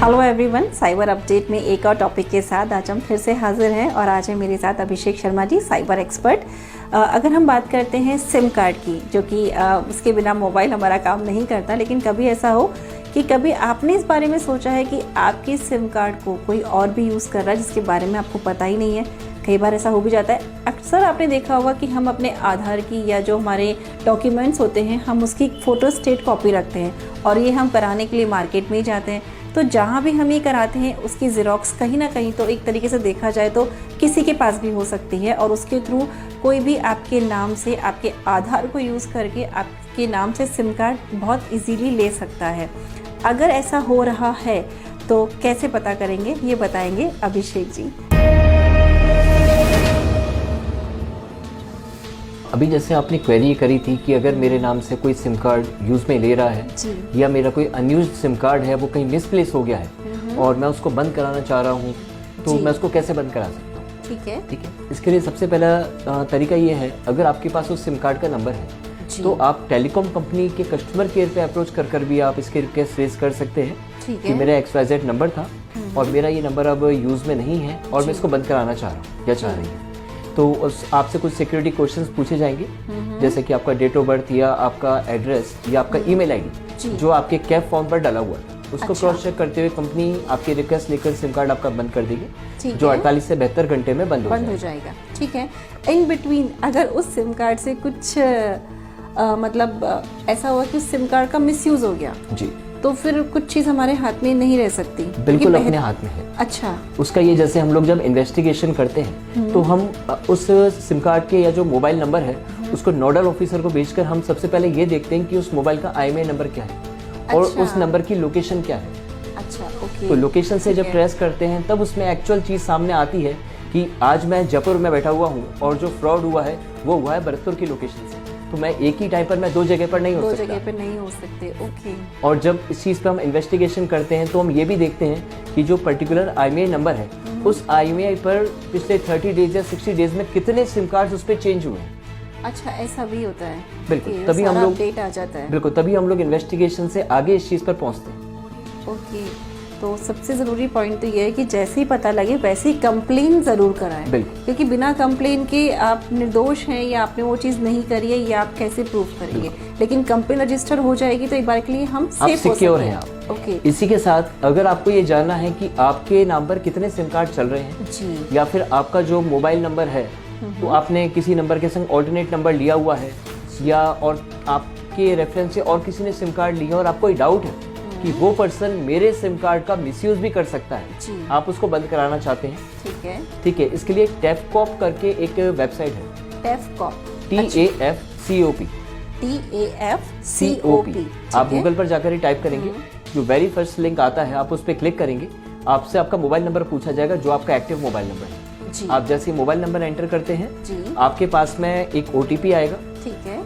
Hello everyone, cyber update में एक और टॉपिक के साथ आज हम फिर से हाजिर हैं और आज है मेरे साथ अभिषेक शर्मा जी, साइबर एक्सपर्ट। अगर हम बात करते हैं सिम कार्ड की, जो कि उसके बिना मोबाइल हमारा काम नहीं करता, लेकिन कभी ऐसा हो कि कभी आपने इस बारे में सोचा है कि आपके सिम कार्ड को कोई और भी यूज़ कर रहा है जिसके बारे में आपको पता ही नहीं है। कई बार ऐसा हो भी जाता है। अक्सर आपने देखा होगा कि हम अपने आधार की या जो हमारे डॉक्यूमेंट्स होते हैं, हम उसकी फ़ोटो स्टेट कॉपी रखते हैं और ये हम कराने के लिए मार्केट में ही जाते हैं। तो जहाँ भी हम ये कराते हैं उसकी ज़ेरॉक्स कहीं ना कहीं तो एक तरीके से देखा जाए तो किसी के पास भी हो सकती है और उसके थ्रू कोई भी आपके नाम से, आपके आधार को यूज़ करके आपके नाम से सिम कार्ड बहुत इजीली ले सकता है। अगर ऐसा हो रहा है तो कैसे पता करेंगे, ये बताएंगे अभिषेक जी। अभी जैसे आपने क्वेरी करी थी कि अगर मेरे नाम से कोई सिम कार्ड यूज़ में ले रहा है या मेरा कोई अनयूज्ड सिम कार्ड है वो कहीं मिसप्लेस हो गया है और मैं उसको बंद कराना चाह रहा हूँ, तो मैं उसको कैसे बंद करा सकता हूँ? ठीक है। इसके लिए सबसे पहला तरीका ये है, अगर आपके पास उस सिम कार्ड का नंबर है तो आप टेलीकॉम कंपनी के कस्टमर केयर पे अप्रोच कर भी आप इसके रिक्वेस्ट रेज कर सकते हैं कि मेरा XYZ नंबर था और मेरा ये नंबर अब यूज़ में नहीं है और मैं इसको बंद कराना चाह रहा हूँ या चाह रही हूँ। तो आपसे कुछ सिक्योरिटी क्वेश्चंस पूछे जाएंगे, जैसे कि आपका डेट ऑफ बर्थ या आपका एड्रेस या आपका ईमेल आईडी जो आपके कैब फॉर्म पर डाला हुआ है, उसको क्रॉस चेक करते हुए कंपनी आपकी रिक्वेस्ट लेकर सिम कार्ड आपका बंद कर देगी, जो 48 से 72 घंटे में बंद हो जाएगा। ठीक है। इन बिटवीन अगर उस सिम कार्ड से कुछ मतलब ऐसा हुआ कि उस सिम कार्ड का मिसयूज हो गया जी, तो फिर कुछ चीज़ हमारे हाथ में नहीं रह सकती। बिल्कुल अपने हाथ में है। अच्छा। उसका ये, जैसे हम लोग जब इन्वेस्टिगेशन करते हैं तो हम उस सिम कार्ड के या जो मोबाइल नंबर है उसको नोडल ऑफिसर को भेजकर हम सबसे पहले ये देखते हैं कि उस मोबाइल का IMEI नंबर क्या है और उस नंबर की लोकेशन क्या है। अच्छा, ओके। तो लोकेशन से जब ट्रेस करते हैं तब उसमें एक्चुअल चीज़ सामने आती है कि आज मैं जयपुर में बैठा हुआ हूँ और जो फ्रॉड हुआ है वो हुआ है भरतपुर की लोकेशन से। तो मैं एक ही टाइम पर मैं दो जगह पर नहीं हो सकते। ओके। और जब इस चीज़ पे हम इन्वेस्टिगेशन करते हैं तो हम ये भी देखते हैं कि जो पर्टिकुलर IMEI नंबर है उस IMEI पर पिछले 30 डेज या 60 डेज में कितने सिम कार्ड्स उस पर चेंज हुए हैं। अच्छा, ऐसा भी होता है। बिल्कुल, तभी हम लोग डेट आ जाता है। बिल्कुल, तभी हम लोग इन्वेस्टिगेशन से आगे इस चीज़ पर पहुँचते हैं। ओके। तो सबसे ज़रूरी पॉइंट तो ये है कि जैसे ही पता लगे वैसे ही कंप्लेन ज़रूर कराएं, क्योंकि बिना कंप्लेन के आप निर्दोष हैं या आपने वो चीज़ नहीं करी है ये आप कैसे प्रूफ करेंगे। लेकिन कंप्लेन रजिस्टर हो जाएगी तो एक बार के लिए हम सेफ हो सिक्योर हैं आप। ओके। इसी के साथ अगर आपको ये जानना है कि आपके नाम पर कितने सिम कार्ड चल रहे हैं जी, या फिर आपका जो मोबाइल नंबर है तो आपने किसी नंबर के संग ऑल्टरनेट नंबर लिया हुआ है या और आपके रेफरेंस से और किसी ने सिम कार्ड लिया और आपको डाउट है कि वो पर्सन मेरे सिम कार्ड का मिसयूज भी कर सकता है, आप उसको बंद कराना चाहते हैं। ठीक है। इसके लिए टेफकॉप करके एक वेबसाइट है। टेफकॉप, TAFCOP। आप गूगल पर जाकर ही टाइप करेंगे, जो वेरी फर्स्ट लिंक आता है आप उस पर क्लिक करेंगे, आपसे आपका मोबाइल नंबर पूछा जाएगा जो आपका एक्टिव मोबाइल नंबर है। आप जैसे मोबाइल नंबर एंटर करते हैं आपके पास में एक OTP आएगा। ठीक है।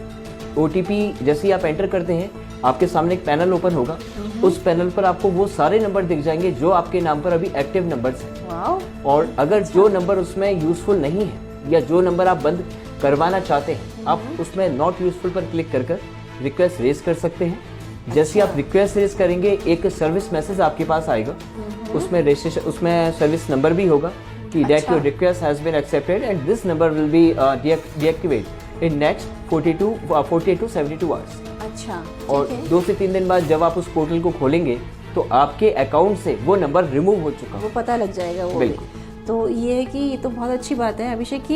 OTP जैसे ही आप एंटर करते हैं आपके सामने एक पैनल ओपन होगा, उस पैनल पर आपको वो सारे नंबर दिख जाएंगे जो आपके नाम पर अभी एक्टिव नंबर्स हैं। और अगर जो नंबर उसमें यूजफुल नहीं है या जो नंबर आप बंद करवाना चाहते हैं आप उसमें नॉट यूजफुल पर क्लिक कर रिक्वेस्ट रेज कर सकते हैं। जैसे आप रिक्वेस्ट रेज करेंगे एक सर्विस मैसेज आपके पास आएगा, उसमें रजिस्ट्रेशन, उसमें सर्विस नंबर भी होगा कि that your request has been accepted and this number will be deactivate in next 48 to 72 hours. अच्छा। और 2 से 3 दिन बाद जब आप उस पोर्टल को खोलेंगे तो आपके अकाउंट से वो नंबर रिमूव हो चुका, वो पता लग जाएगा वो। बिल्कुल। तो ये है कि ये तो बहुत अच्छी बात है अभिषेक की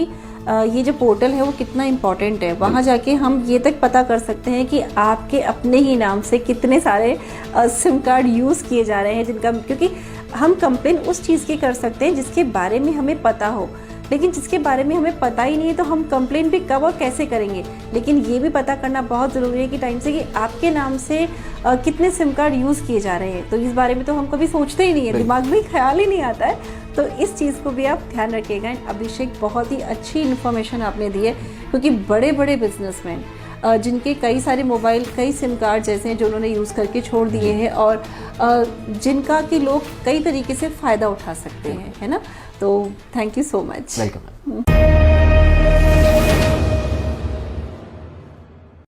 ये जो पोर्टल है वो कितना इम्पोर्टेंट है। वहाँ जाके हम ये तक पता कर सकते हैं कि आपके अपने ही नाम से कितने सारे सिम कार्ड यूज़ किए जा रहे हैं जिनका, क्योंकि हम कंप्लेन उस चीज़ की कर सकते हैं जिसके बारे में हमें पता हो, लेकिन जिसके बारे में हमें पता ही नहीं है तो हम कंप्लेन भी कब और कैसे करेंगे। लेकिन ये भी पता करना बहुत ज़रूरी है कि टाइम से कि आपके नाम से कितने सिम कार्ड यूज़ किए जा रहे हैं। तो इस बारे में तो हम कभी सोचते ही नहीं है, दिमाग में ख्याल ही नहीं आता है। तो इस चीज़ को भी आप ध्यान रखिएगा। अभिषेक, बहुत ही अच्छी इन्फॉर्मेशन आपने दी है, क्योंकि बड़े बड़े बिजनेसमैन जिनके कई सारे मोबाइल, कई सिम कार्ड जैसे हैं जो उन्होंने यूज़ करके छोड़ दिए हैं और जिनका कि लोग कई तरीके से फ़ायदा उठा सकते हैं, है ना। तो thank you so much. Welcome.